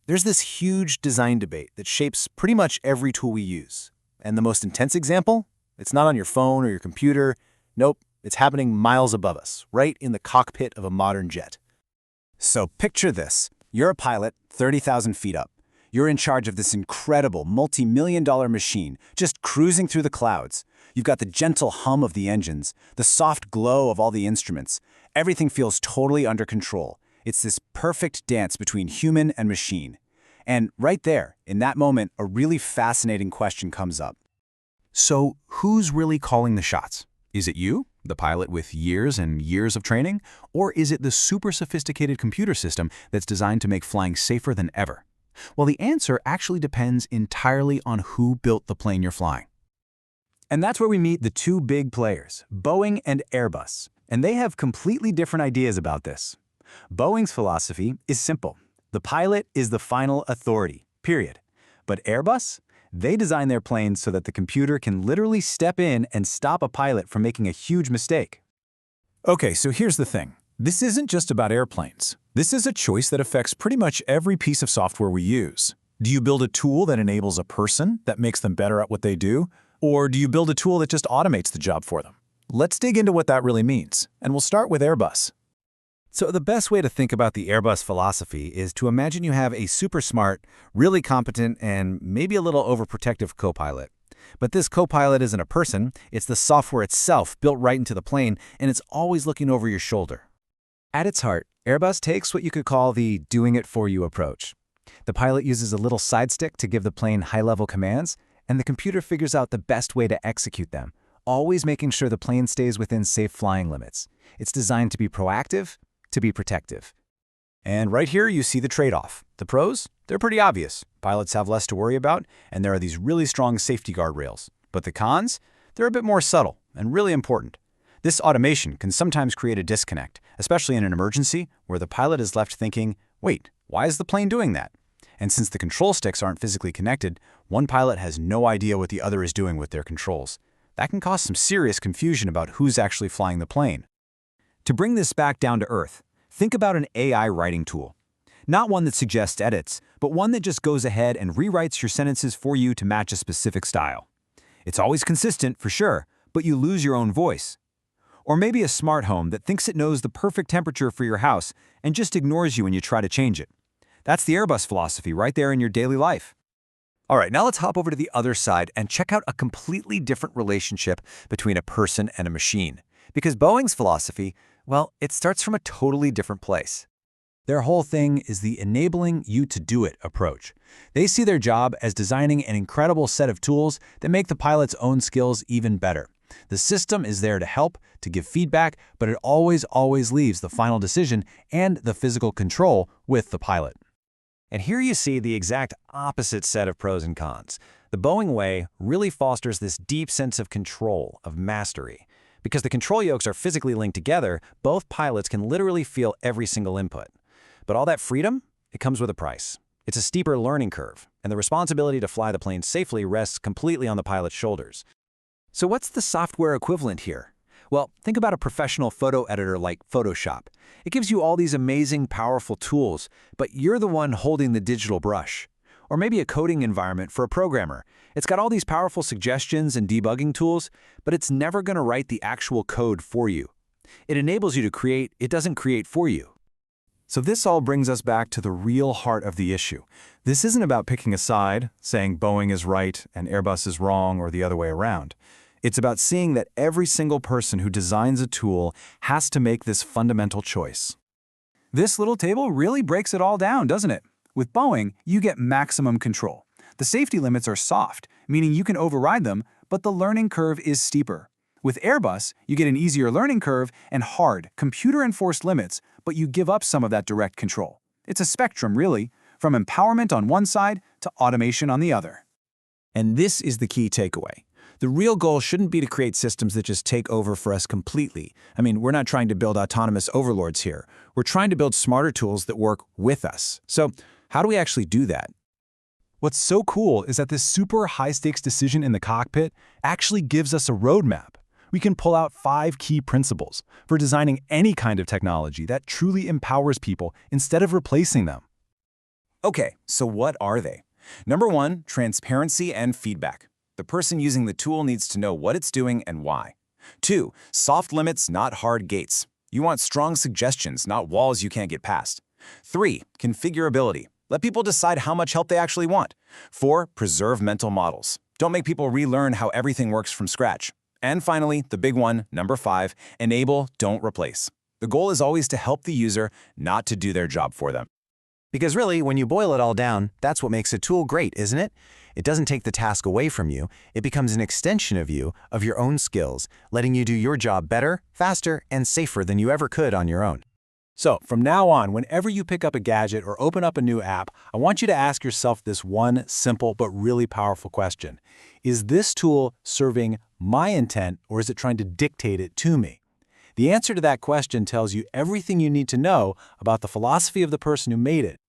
There's this huge design debate that shapes pretty much every tool we use. And the most intense example? It's not on your phone or your computer. Nope, it's happening miles above us, right in the cockpit of a modern jet. So picture this. You're a pilot, 30,000 feet up. You're in charge of this incredible multi-million-dollar machine, just cruising through the clouds. You've got the gentle hum of the engines, the soft glow of all the instruments. Everything feels totally under control. It's this perfect dance between human and machine. And right there, in that moment, a really fascinating question comes up. So who's really calling the shots? Is it you, the pilot with years and years of training? Or is it the super sophisticated computer system that's designed to make flying safer than ever? Well, the answer actually depends entirely on who built the plane you're flying. And that's where we meet the two big players, Boeing and Airbus. And they have completely different ideas about this. Boeing's philosophy is simple. The pilot is the final authority, period. But Airbus? They design their planes so that the computer can literally step in and stop a pilot from making a huge mistake. Okay, so here's the thing. This isn't just about airplanes. This is a choice that affects pretty much every piece of software we use. Do you build a tool that enables a person, that makes them better at what they do? Or do you build a tool that just automates the job for them? Let's dig into what that really means, and we'll start with Airbus. So the best way to think about the Airbus philosophy is to imagine you have a super smart, really competent, and maybe a little overprotective co-pilot. But this co-pilot isn't a person, it's the software itself built right into the plane, and it's always looking over your shoulder. At its heart, Airbus takes what you could call the doing-it-for-you approach. The pilot uses a little side stick to give the plane high-level commands, and the computer figures out the best way to execute them, always making sure the plane stays within safe flying limits. It's designed to be proactive, to be protective. And right here you see the trade-off. The pros? They're pretty obvious. Pilots have less to worry about, and there are these really strong safety guardrails. But the cons? They're a bit more subtle and really important. This automation can sometimes create a disconnect, especially in an emergency where the pilot is left thinking, wait, why is the plane doing that? And since the control sticks aren't physically connected, one pilot has no idea what the other is doing with their controls. That can cause some serious confusion about who's actually flying the plane. To bring this back down to earth, think about an AI writing tool. Not one that suggests edits, but one that just goes ahead and rewrites your sentences for you to match a specific style. It's always consistent, for sure, but you lose your own voice. Or maybe a smart home that thinks it knows the perfect temperature for your house and just ignores you when you try to change it. That's the Airbus philosophy right there in your daily life. All right, now let's hop over to the other side and check out a completely different relationship between a person and a machine. Because Boeing's philosophy, well, it starts from a totally different place. Their whole thing is the enabling you to do it approach. They see their job as designing an incredible set of tools that make the pilot's own skills even better. The system is there to help, to give feedback, but it always leaves the final decision and the physical control with the pilot. And here you see the exact opposite set of pros and cons. The Boeing way really fosters this deep sense of control, of mastery. Because the control yokes are physically linked together, both pilots can literally feel every single input. But all that freedom, it comes with a price. It's a steeper learning curve, and the responsibility to fly the plane safely rests completely on the pilot's shoulders. So what's the software equivalent here? Well, think about a professional photo editor like Photoshop. It gives you all these amazing, powerful tools, but you're the one holding the digital brush. Or maybe a coding environment for a programmer. It's got all these powerful suggestions and debugging tools, but it's never going to write the actual code for you. It enables you to create, it doesn't create for you. So this all brings us back to the real heart of the issue. This isn't about picking a side, saying Boeing is right and Airbus is wrong or the other way around. It's about seeing that every single person who designs a tool has to make this fundamental choice. This little table really breaks it all down, doesn't it? With Boeing, you get maximum control. The safety limits are soft, meaning you can override them, but the learning curve is steeper. With Airbus, you get an easier learning curve and hard, computer-enforced limits, but you give up some of that direct control. It's a spectrum, really, from empowerment on one side to automation on the other. And this is the key takeaway. The real goal shouldn't be to create systems that just take over for us completely. I mean, we're not trying to build autonomous overlords here. We're trying to build smarter tools that work with us. So, how do we actually do that? What's so cool is that this super high-stakes decision in the cockpit actually gives us a roadmap. We can pull out 5 key principles for designing any kind of technology that truly empowers people instead of replacing them. Okay, so what are they? Number one, transparency and feedback. The person using the tool needs to know what it's doing and why. Two, soft limits, not hard gates. You want strong suggestions, not walls you can't get past. Three, configurability. Let people decide how much help they actually want. Four, preserve mental models. Don't make people relearn how everything works from scratch. And finally, the big one, number five, enable, don't replace. The goal is always to help the user, not to do their job for them. Because really, when you boil it all down, that's what makes a tool great, isn't it? It doesn't take the task away from you. It becomes an extension of you, of your own skills, letting you do your job better, faster, and safer than you ever could on your own. So, from now on, whenever you pick up a gadget or open up a new app, I want you to ask yourself this one simple but really powerful question. Is this tool serving my intent, or is it trying to dictate it to me? The answer to that question tells you everything you need to know about the philosophy of the person who made it